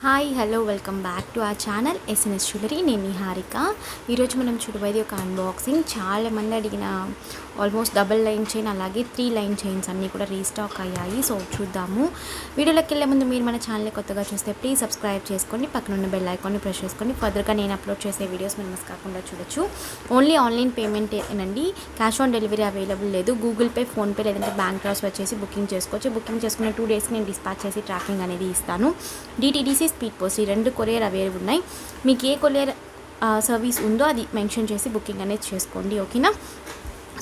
Hi hello welcome back to our channel SNS jewellery. నేను నిహారిక. ఈరోజు మనం చూడబోయేది ఒక అన్బాక్సింగ్. చాలామంది అడిగిన ఆల్మోస్ట్ డబుల్ లైన్ చైన్ అలాగే 3 లైన్ చైన్స్ అన్నీ కూడా రీస్టాక్ అయ్యాయి. సో చూద్దాము. వీడియోలోకి వెళ్ళే ముందు మీరు మన ఛానల్ని కొత్తగా చూస్తే ప్లీజ్ సబ్స్క్రైబ్ చేసుకోండి, పక్కన ఉన్న బెల్ ఐకాన్ని ప్రెస్ చేసుకోండి. ఫర్దర్గా నేను అప్లోడ్ చేసే వీడియోస్ మీరు మిస్ కాకుండా చూడొచ్చు. ఓన్లీ ఆన్లైన్ పేమెంట్ ఏనండి, క్యాష్ ఆన్ డెలివరీ అవైలబుల్ లేదు. గూగుల్ పే, ఫోన్పే లేదంటే బ్యాంక్ ట్రాన్స్ఫర్ చేసి బుకింగ్ చేసుకోవచ్చు. బుకింగ్ చేసుకున్న 2 డేస్కి నేను డిస్పాచ్ చేసి ట్రాకింగ్ అనేది ఇస్తాను. DTDC, స్పీడ్ పోస్ట్ ఈ 2 కొరియర్ అవైలబుల్ ఉన్నాయి. మీకు ఏ కొరియర్ సర్వీస్ ఉందో అది మెన్షన్ చేసి బుకింగ్ అనేది చేసుకోండి, ఓకేనా.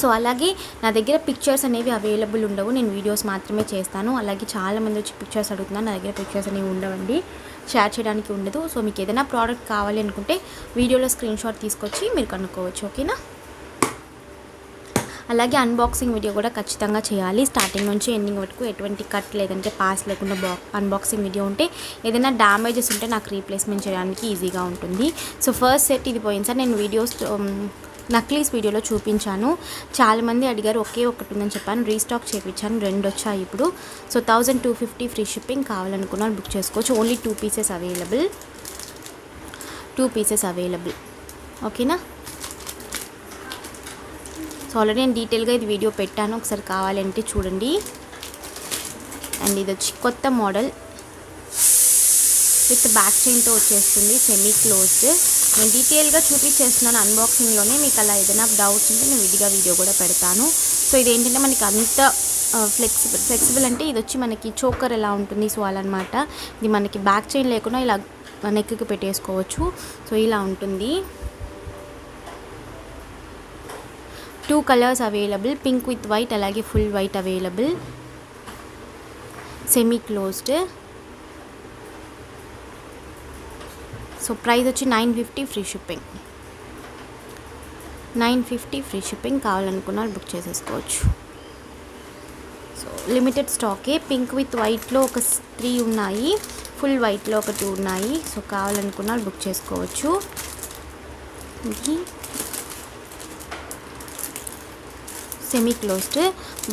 సో అలాగే నా దగ్గర పిక్చర్స్ అనేవి అవైలబుల్ ఉండవు, నేను వీడియోస్ మాత్రమే చేస్తాను. అలాగే చాలామంది వచ్చి పిక్చర్స్ అడుగుతున్నారు, నా దగ్గర పిక్చర్స్ అనేవి ఉండవండి, షేర్ చేయడానికి ఉండదు. సో మీకు ఏదైనా ప్రోడక్ట్ కావాలి అనుకుంటే వీడియోలో స్క్రీన్ షాట్ తీసుకొచ్చి మీరు కనుక్కోవచ్చు, ఓకేనా. అలాగే అన్బాక్సింగ్ వీడియో కూడా ఖచ్చితంగా చేయాలి. స్టార్టింగ్ నుంచి ఎండింగ్ వరకు ఎటువంటి కట్ లేదంటే పాస్ లేకుండా అన్బాక్సింగ్ వీడియో ఉంటే ఏదైనా డ్యామేజెస్ ఉంటే నాకు రీప్లేస్మెంట్ చేయడానికి ఈజీగా ఉంటుంది. సో ఫస్ట్ సెట్ ఇది పోయింది సార్, నేను వీడియోస్ నక్లీస్ వీడియోలో చూపించాను. చాలామంది అడిగారు, ఒకే ఒకటి ఉందని చెప్పాను, రీస్టాక్ చేయించాను, 2 వచ్చాయి ఇప్పుడు. So 1250 free shipping. కావాలనుకున్నాను బుక్ చేసుకోవచ్చు. Only 2 pieces available, 2 pieces available, ఓకేనా. సో ఆల్రెడీ నేను డీటెయిల్గా ఇది వీడియో పెట్టాను, ఒకసారి కావాలంటే చూడండి. అండ్ ఇది వచ్చి కొత్త మోడల్ విత్ బ్యాక్ చైన్తో వచ్చేస్తుంది, సెమీ క్లోజ్డ్. నేను డీటెయిల్గా చూపించేస్తున్నాను అన్బాక్సింగ్లోనే. మీకు అలా ఏదైనా డౌట్స్ ఉంటే నేను విడిగా వీడియో కూడా పెడతాను. సో ఇదేంటంటే మనకి అంత ఫ్లెక్సిబుల్ అంటే ఇది వచ్చి మనకి చోకర్ ఎలా ఉంటుంది, సో అలా అనమాట. ఇది మనకి బ్యాక్ చైన్ లేకుండా ఇలా నెక్కి పెట్టేసుకోవచ్చు. సో ఇలా ఉంటుంది. 2 colours available, pink with white అలాగే full white available. Semi closed. So price వచ్చి 950 ఫ్రీ షిప్పింగ్, 950 ఫ్రీ షిప్పింగ్. కావాలనుకున్న బుక్ చేసేసుకోవచ్చు. సో లిమిటెడ్ స్టాకే. పింక్ విత్ వైట్లో ఒక 3 ఉన్నాయి, ఫుల్ వైట్లో ఒక 2 ఉన్నాయి. సో కావాలనుకున్న బుక్ చేసుకోవచ్చు. Semi closed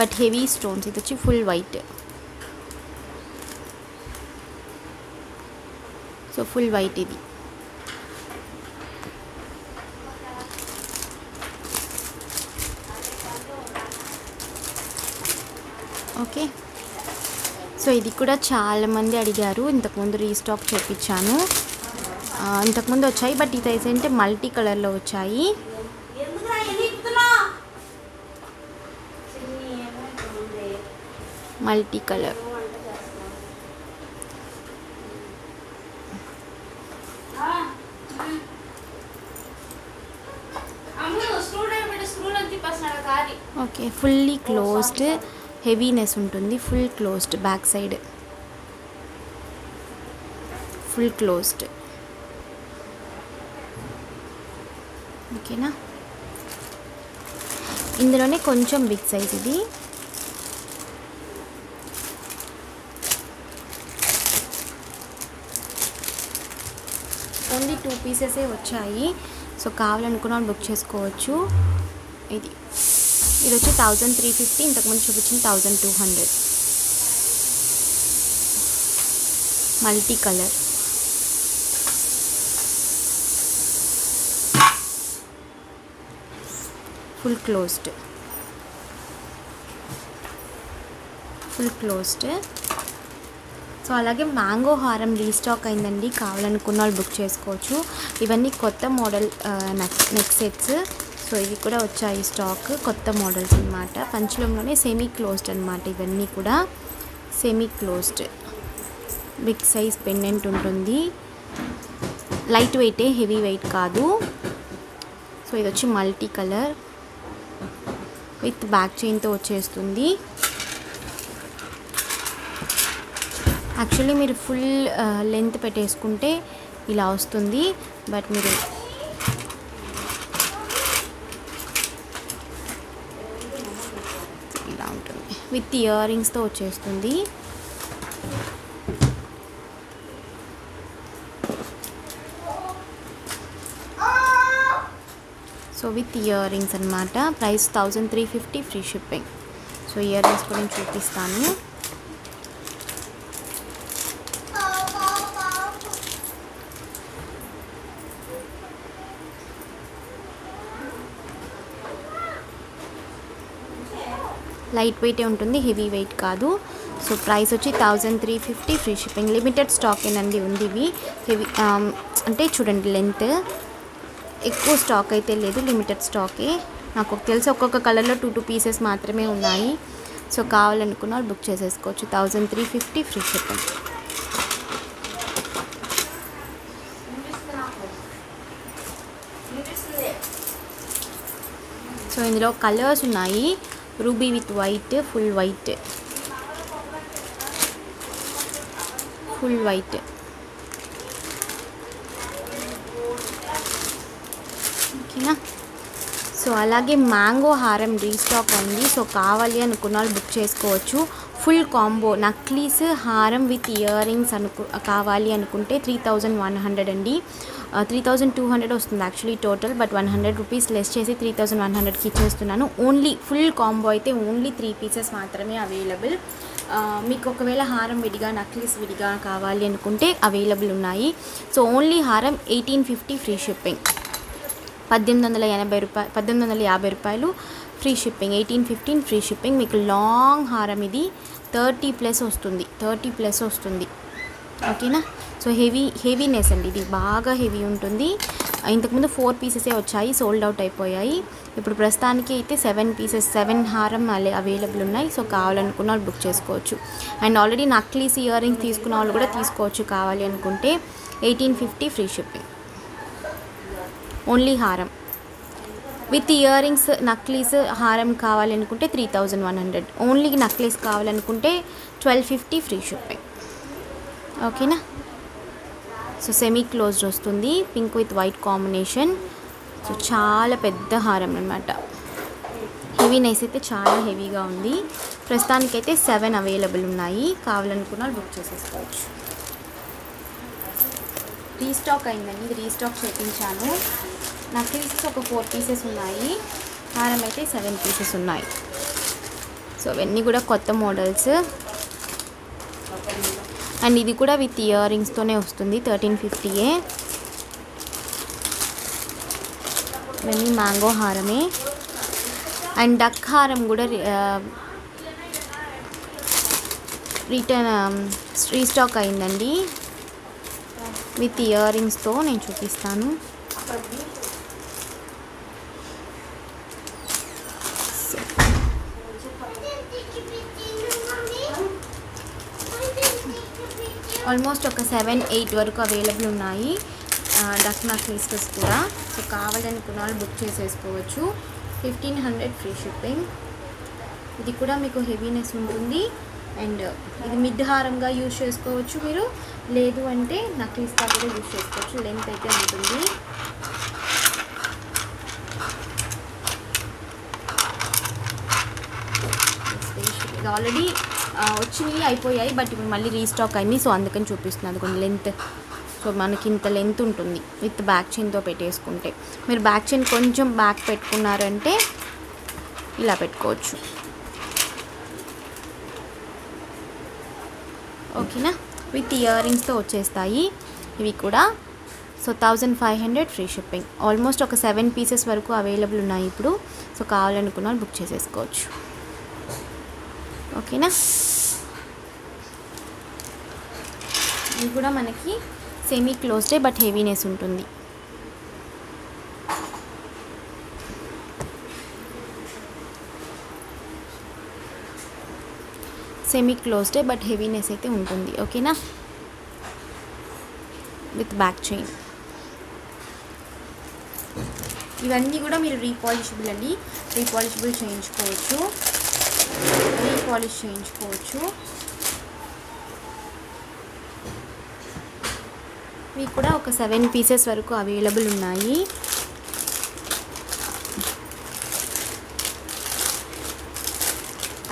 but heavy stones. ఇది వచ్చి full white. So full white ఇది. ఓకే. సో ఇది కూడా చాలామంది అడిగారు, ఇంతకుముందు రీస్టాక్ చేయించాను. ఇంతకుముందు వచ్చాయి బట్ ఇది అయితే మల్టీ కలర్లో వచ్చాయి. Multi colour. Okay, fully closed, heaviness ఉంటుంది, full closed. Back side full closed, ఓకేనా. ఇందులోనే కొంచెం బిగ్ సైజ్ ఇది. ఓన్లీ 2 పీసెసే వచ్చాయి. సో కావాలనుకున్న బుక్ చేసుకోవచ్చు. ఇది వచ్చి 1350, ఇంతకుముందు చూపించింది 1200. Multi colour. Full closed, full closed. So అలాగే మ్యాంగో హారం రీస్టాక్ అయిందండి, కావాలనుకున్న వాళ్ళు బుక్ చేసుకోవచ్చు. ఇవన్నీ కొత్త మోడల్ నెక్ సెట్స్. సో ఇవి కూడా వచ్చాయి స్టాక్, కొత్త మోడల్స్ అనమాట. పంచలంలోనే సెమీ క్లోజ్డ్ అనమాట. ఇవన్నీ కూడా semi closed. Big size pendant ఉంటుంది, లైట్ వెయిటే, హెవీ వెయిట్ కాదు. సో ఇది వచ్చి మల్టీ కలర్ విత్ బ్యాక్ చైన్తో వచ్చేస్తుంది. యాక్చువల్లీ మీరు ఫుల్ లెంత్ పెట్టేసుకుంటే ఇలా వస్తుంది, బట్ మీరు ఇలా ఉంటుంది. విత్ ఇయర్ రింగ్స్తో వచ్చేస్తుంది. సో విత్ ఇయర్ రింగ్స్ అనమాట. Price 1350 free shipping. So ear rings కూడా నేను చూపిస్తాను. లైట్ వెయిటే ఉంటుంది, హెవీ వెయిట్ కాదు. సో ప్రైస్ వచ్చి 1350 ఫ్రీ షిప్పింగ్. లిమిటెడ్ స్టాక్ ఏనండి ఉంది ఇవి. హెవీ అంటే చూడండి లెంత్, ఎక్కువ స్టాక్ అయితే లేదు, లిమిటెడ్ స్టాకే. నాకు తెలిసి ఒక్కొక్క కలర్లో 2 పీసెస్ మాత్రమే ఉన్నాయి. సో కావాలనుకున్న వాళ్ళు బుక్ చేసేసుకోవచ్చు. 1350 ఫ్రీ షిప్పింగ్. సో ఇందులో కలర్స్ ఉన్నాయి. Ruby with white, full white, full white. ఓకేనా. సో అలాగే మ్యాంగో హారం రీస్టాక్ ఉంది. సో కావాలి అనుకున్న వాళ్ళు బుక్ చేసుకోవచ్చు. ఫుల్ కాంబో నక్లీస్ హారం విత్ ఇయర్ రింగ్స్ కావాలి అనుకుంటే 3100 అండి. 3200 వస్తుంది actually total, but 100 rupees less చేసి 3100కి ఇచ్చేస్తున్నాను. ఓన్లీ ఫుల్ కాంబో అయితే ఓన్లీ 3 పీసెస్ మాత్రమే అవైలబుల్. మీకు ఒకవేళ హారం విడిగా నక్లీస్ విడిగా కావాలి అనుకుంటే అవైలబుల్ ఉన్నాయి. సో ఓన్లీ హారం 1850 ఫ్రీ షిప్పింగ్. 1850 రూపాయలు ఫ్రీ షిప్పింగ్. 1815 free shipping. మీకు లాంగ్ హారం ఇది 30+ వస్తుంది, 30+ వస్తుంది. ఓకేనా. సో హెవీనెస్ అండి, ఇది బాగా హెవీ ఉంటుంది. ఇంతకుముందు 4 పీసెసే వచ్చాయి, సోల్డ్ అవుట్ అయిపోయాయి. ఇప్పుడు ప్రస్తుతానికి అయితే 7 పీసెస్, 7 హారం అవైలబుల్ ఉన్నాయి. సో కావాలనుకున్న వాళ్ళు బుక్ చేసుకోవచ్చు. And already necklace ear rings తీసుకున్న వాళ్ళు కూడా తీసుకోవచ్చు కావాలి అనుకుంటే. 1850 ఫ్రీ షిప్పింగ్. ఓన్లీ హారం విత్ ఇయర్ రింగ్స్, నక్లీస్ హారం కావాలనుకుంటే 3100. ఓన్లీ నక్లీస్ కావాలనుకుంటే 1250 ఫ్రీ షిప్పింగ్. ఓకేనా. సో సెమీ క్లోజ్డ్ వస్తుంది, pink with white combination. So చాలా పెద్ద హారం అనమాట. హెవీనెస్ అయితే చాలా హెవీగా ఉంది. ప్రస్తుతానికైతే 7 అవైలబుల్ ఉన్నాయి. కావాలనుకున్న వాళ్ళు బుక్ చేసేసుకోవచ్చు. రీస్టాక్ అయిందండి, ఇది రీస్టాక్ చేయించాను. నక్లీసెస్ ఒక 4 పీసెస్ ఉన్నాయి, హారం అయితే 7 పీసెస్ ఉన్నాయి. సో అవన్నీ కూడా కొత్త మోడల్స్. అండ్ ఇది కూడా విత్ ఇయర్ రింగ్స్తోనే వస్తుంది, 1350. ఇవన్నీ మ్యాంగో హారమే. అండ్ డక్ హారం కూడా రీస్టాక్ అయిందండి విత్ ఇయర్ రింగ్స్తో. నేను చూపిస్తాను. ఆల్మోస్ట్ ఒక 7-8 వరకు అవైలబుల్ ఉన్నాయి డక్ నక్లీసెస్ కూడా. సో కావాలనుకున్న వాళ్ళు బుక్ చేసేసుకోవచ్చు. 1500 ఫ్రీ షిప్పింగ్. ఇది కూడా మీకు హెవీనెస్ ఉంటుంది. అండ్ ఇది మిడ్ హారంగా యూజ్ చేసుకోవచ్చు మీరు, లేదు అంటే నక్లీస్గా కూడా యూజ్ చేసుకోవచ్చు. లెంత్ అయితే ఉంటుంది. ఇది ఆల్రెడీ వచ్చినవి అయిపోయాయి, బట్ ఇప్పుడు మళ్ళీ రీస్టాక్ అయింది. సో అందుకని చూపిస్తున్నాను. కొన్ని లెంత్, సో మనకి ఇంత లెంత్ ఉంటుంది విత్ బ్యాక్ చైన్తో పెట్టేసుకుంటే. మీరు బ్యాక్ చైన్ కొంచెం బ్యాక్ పెట్టుకున్నారంటే ఇలా పెట్టుకోవచ్చు. ఓకేనా. విత్ ఇయర్ రింగ్స్తో వచ్చేస్తాయి ఇవి కూడా. So 1500 free shipping. ఆల్మోస్ట్ ఒక 7 పీసెస్ వరకు అవైలబుల్ ఉన్నాయి ఇప్పుడు. సో కావాలనుకున్న వాళ్ళు బుక్ చేసేసుకోవచ్చు. ఓకేనా. ఇది కూడా మనకి సెమీ క్లోజ్డే, బట్ హెవీనెస్ ఉంటుంది. సెమీ క్లోజ్డే, బట్ హెవీనెస్ అయితే ఉంటుంది. ఓకేనా. With back chain. ఇవన్నీ కూడా మీరు రీపాలిషబుల్ అండి, రీపాలిషబుల్ చేయించుకోవచ్చు, రీపాలిష్ చేయించుకోవచ్చు. ఇవి కూడా ఒక 7 పీసెస్ వరకు అవైలబుల్ ఉన్నాయి.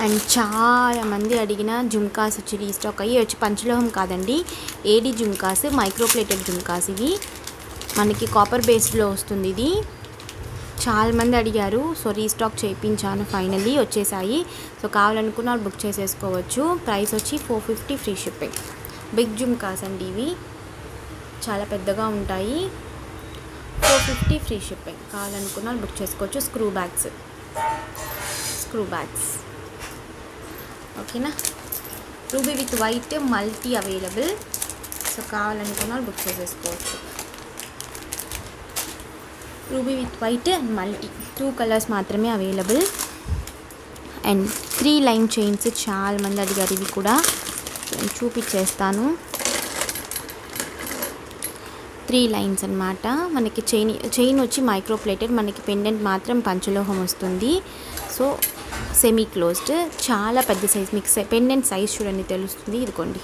అండ్ చాలామంది అడిగిన జుమ్కాస్ వచ్చి రీస్టాక్ అయ్యి వచ్చి పంచలోహం కాదండి, ఏడి జుమ్కాస్, మైక్రోప్లేటెడ్ జుమ్కాస్. ఇవి మనకి కాపర్ బేస్డ్లో వస్తుంది. ఇది చాలామంది అడిగారు, సో రీస్టాక్ చేయించాను. ఫైనల్లీ వచ్చేసాయి. సో కావాలనుకున్న వాళ్ళు బుక్ చేసేసుకోవచ్చు. ప్రైస్ వచ్చి 450 ఫ్రీ షిప్పింగ్. బిగ్ జుమ్కాస్ అండి ఇవి, చాలా పెద్దగా ఉంటాయి. 450 ఫ్రీ షిప్పింగ్. కావాలనుకున్న వాళ్ళు బుక్ చేసుకోవచ్చు. స్క్రూ బ్యాగ్స్ ఓకేనా. Ruby with white multi available. So కావాలనుకున్న వాళ్ళు బుక్ చేసేసుకోవచ్చు. Ruby with white and multi 2 colours మాత్రమే అవైలబుల్. అండ్ 3 లైన్ చైన్స్ చాలా మంది అడిగారు. ఇవి కూడా నేను చూపించేస్తాను. 3 లైన్స్ అన్నమాట. మనకి చైన్ వచ్చి మైక్రో ప్లేటెడ్, మనకి పెండెంట్ మాత్రం పంచలోహం వస్తుంది. సో సెమీ క్లోజ్డ్, చాలా పెద్ద సైజ్. మీకు పెండెంట్ సైజ్ చూడండి తెలుస్తుంది, ఇదిగోండి.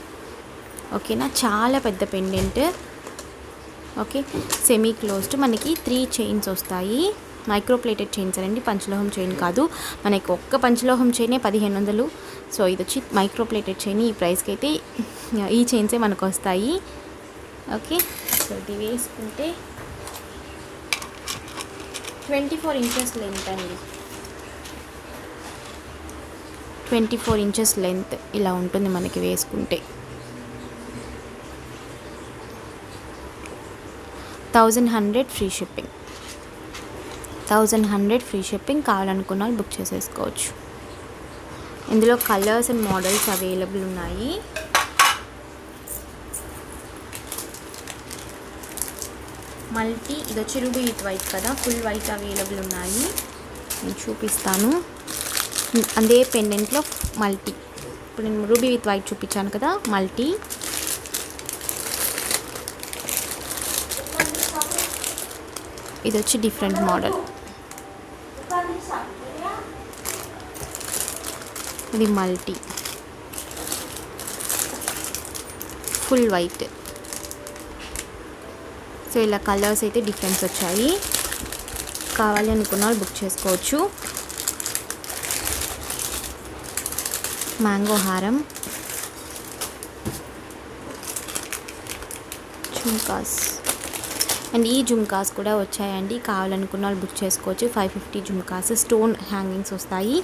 ఓకేనా, చాలా పెద్ద పెండెంట్. Okay, semi closed. మనకి 3 చైన్స్ వస్తాయి. మైక్రో ప్లేటెడ్ చైన్స్ అండి, పంచలోహం చైన్ కాదు. మనకి ఒక్క పంచలోహం చైనే 1500. సో ఇది వచ్చి మైక్రో ప్లేటెడ్ చైన్. ఈ ప్రైస్కి అయితే ఈ చైన్సే మనకు వస్తాయి. ఓకే, సో ఇది వేసుకుంటే 24 ఇంచెస్ లెంత్ అండి. 24 ఇంచెస్ లెంత్ ఇలా ఉంటుంది మనకి వేసుకుంటే. 1100 ఫ్రీ షిప్పింగ్. 1100 free shipping. కావాలనుకున్న వాళ్ళు బుక్ చేసేసుకోవచ్చు. ఇందులో కలర్స్ అండ్ మోడల్స్ అవైలబుల్ ఉన్నాయి. మల్టీ, ఇది వచ్చి రూబీ విత్ వైట్ కదా, ఫుల్ వైట్ అవైలబుల్ ఉన్నాయి. నేను చూపిస్తాను. అదే పెండెంట్లో మల్టీ. ఇప్పుడు నేను రూబీ విత్ వైట్ చూపించాను కదా, మల్టీ. ఇది వచ్చి డిఫరెంట్ మోడల్. ఇది మల్టీ ఫుల్ వైట్. సో ఇలా కలర్స్ అయితే డిఫరెన్స్ వచ్చాయి. కావాలి అనుకున్న వాళ్ళు బుక్ చేసుకోవచ్చు. మ్యాంగో హారం, జుమ్కాస్. అండ్ ఈ జుమ్కాస్ కూడా వచ్చాయండి. కావాలనుకున్న వాళ్ళు బుక్ చేసుకోవచ్చు. 550 జుమ్కాస్. స్టోన్ హ్యాంగింగ్స్ వస్తాయి.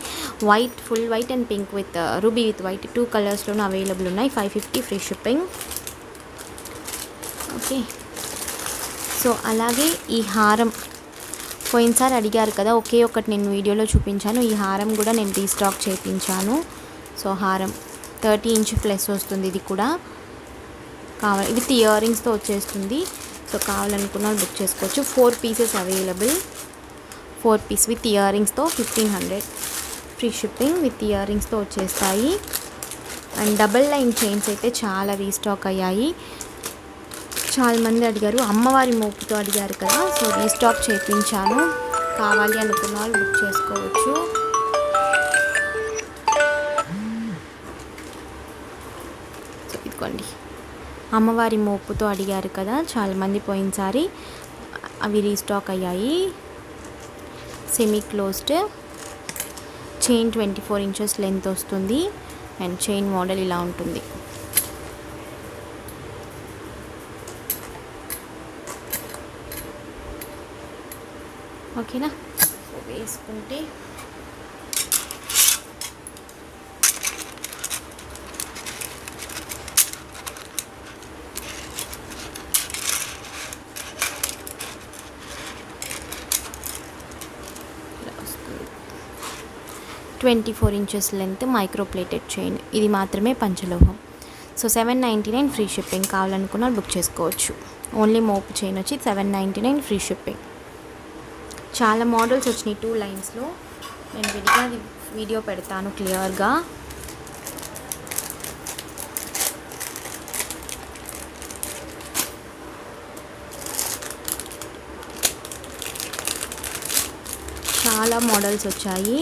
White, full white and pink with ruby with white 2 కలర్స్లోనూ అవైలబుల్ ఉన్నాయి. 550 ఫ్రీ షిప్పింగ్. ఓకే, సో అలాగే ఈ హారం పోయినసారి అడిగారు కదా, ఒకే ఒకటి నేను వీడియోలో చూపించాను. ఈ హారం కూడా నేను రీస్టాక్ చేయించాను. సో హారం 30 ఇంచ్ ప్లస్ వస్తుంది. ఇది కూడా కావాలి, విత్ ఇయర్ రింగ్స్తో వచ్చేస్తుంది. సో కావాలనుకున్న వాళ్ళు బుక్ చేసుకోవచ్చు. 4 pieces available. 4 piece with ear రింగ్స్తో 1500 ఫ్రీ షిప్పింగ్. విత్ ఇయర్ రింగ్స్తో వచ్చేస్తాయి. అండ్ డబల్ లైన్ చైన్స్ అయితే చాలా రీస్టాక్ అయ్యాయి. చాలామంది అడిగారు, అమ్మవారి మోపుతో అడిగారు కదా, సో రీస్టాక్ చేయించాను. కావాలి అనుకున్న వాళ్ళు బుక్ చేసుకోవచ్చు. సో ఇదిగోండి, అమ్మవారి మోపుతో అడిగారు కదా చాలామంది పోయినసారి, అవి రీస్టాక్ అయ్యాయి. Semi closed. Chain 24 inches length వస్తుంది. అండ్ చైన్ మోడల్ ఇలా ఉంటుంది. ఓకేనా, సో వేసుకుంటే ఇలా వస్తుంది. 24 ఇంచెస్ లెంత్ మైక్రో ప్లేటెడ్ చైన్. ఇది మాత్రమే పంచలోహం. So 799 free shipping. కావాలనుకున్న బుక్ చేసుకోవచ్చు. ఓన్లీ మోపు చైన్ వచ్చి 799 ఫ్రీ షిప్పింగ్. చాలా మోడల్స్ వచ్చినాయి 2 లైన్స్లో. నేను విడిగా వీడియో పెడతాను క్లియర్గా. చాలా మోడల్స్ వచ్చాయి.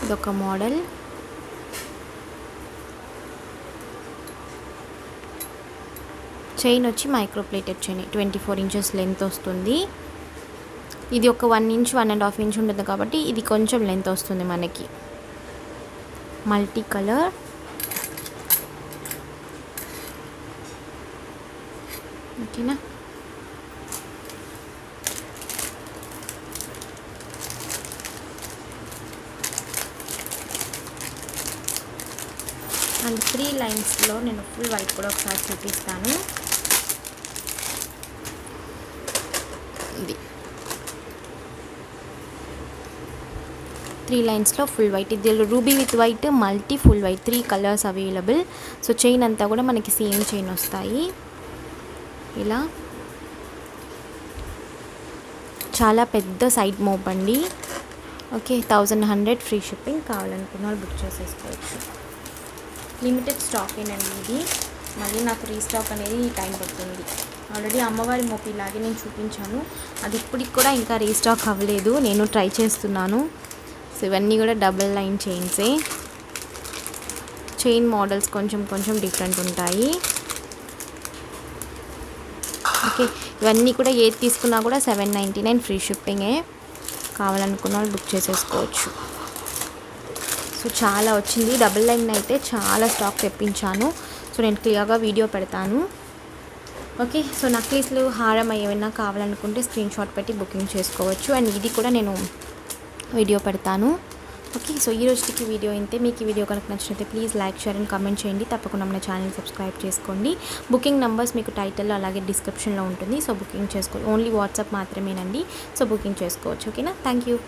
ఇదొక మోడల్. చైన్ వచ్చి micro plated chain. 24 inches length వస్తుంది. ఇది ఒక 1 ఇంచ్ 1.5 ఇంచ్ ఉంటుంది కాబట్టి ఇది కొంచెం లెంత్ వస్తుంది మనకి. Multi colour. ఓకేనా, అండ్ 3 లైన్స్లో నేను ఫుల్ వైట్ కూడా ఒకసారి చూపిస్తాను. ఇది 3 లైన్స్లో ఫుల్ వైట్. ఇది ruby with white, multi, full white 3 colours available. So chain అంతా కూడా మనకి సేమ్ చైన్ వస్తాయి. ఇలా చాలా పెద్ద సైడ్ మోప్ అండి. Okay, 1100 free shipping. కావాలనుకున్న వాళ్ళు బుక్ చేసేసుకోవచ్చు. లిమిటెడ్ స్టాక్ ఏనండి ఇది. మళ్ళీ నాకు రీస్టాక్ అనేది టైం పడుతుంది. ఆల్రెడీ అమ్మవారి మోపు ఇలాగే నేను చూపించాను, అది ఇప్పటికి కూడా ఇంకా రీస్టాక్ అవ్వలేదు. నేను ట్రై చేస్తున్నాను. సో ఇవన్నీ కూడా డబుల్ లైన్ చైన్సే. చైన్ మోడల్స్ కొంచెం కొంచెం డిఫరెంట్ ఉంటాయి. ఓకే, ఇవన్నీ కూడా ఏది తీసుకున్నా కూడా 799 ఫ్రీ షిప్పింగే. కావాలనుకున్న వాళ్ళు బుక్ చేసేసుకోవచ్చు. సో చాలా వచ్చింది. డబుల్ లైన్ అయితే చాలా స్టాక్ తెప్పించాను. సో నేను క్లియర్గా వీడియో పెడతాను. ఓకే, సో నక్లీస్లు, హారం ఏమైనా కావాలనుకుంటే స్క్రీన్ షాట్ పెట్టి బుకింగ్ చేసుకోవచ్చు. అండ్ ఇది కూడా నేను వీడియో పెడతాను. ఓకే, సో ఈ రోజుకి వీడియో ఇంతే. మీకు ఈ వీడియో కనుక నచ్చినట్లయితే please like, share and comment చేయండి. తప్పకుండా మన ఛానల్ సబ్స్క్రైబ్ చేసుకోండి. బుకింగ్ నెంబర్స్ మీకు టైటిల్లో అలాగే డిస్క్రిప్షన్లో ఉంటుంది. సో బుకింగ్ చేసుకో, ఓన్లీ వాట్సాప్ మాత్రమేనండి. సో బుకింగ్ చేసుకోవచ్చు. ఓకేనా, థ్యాంక్ యూ.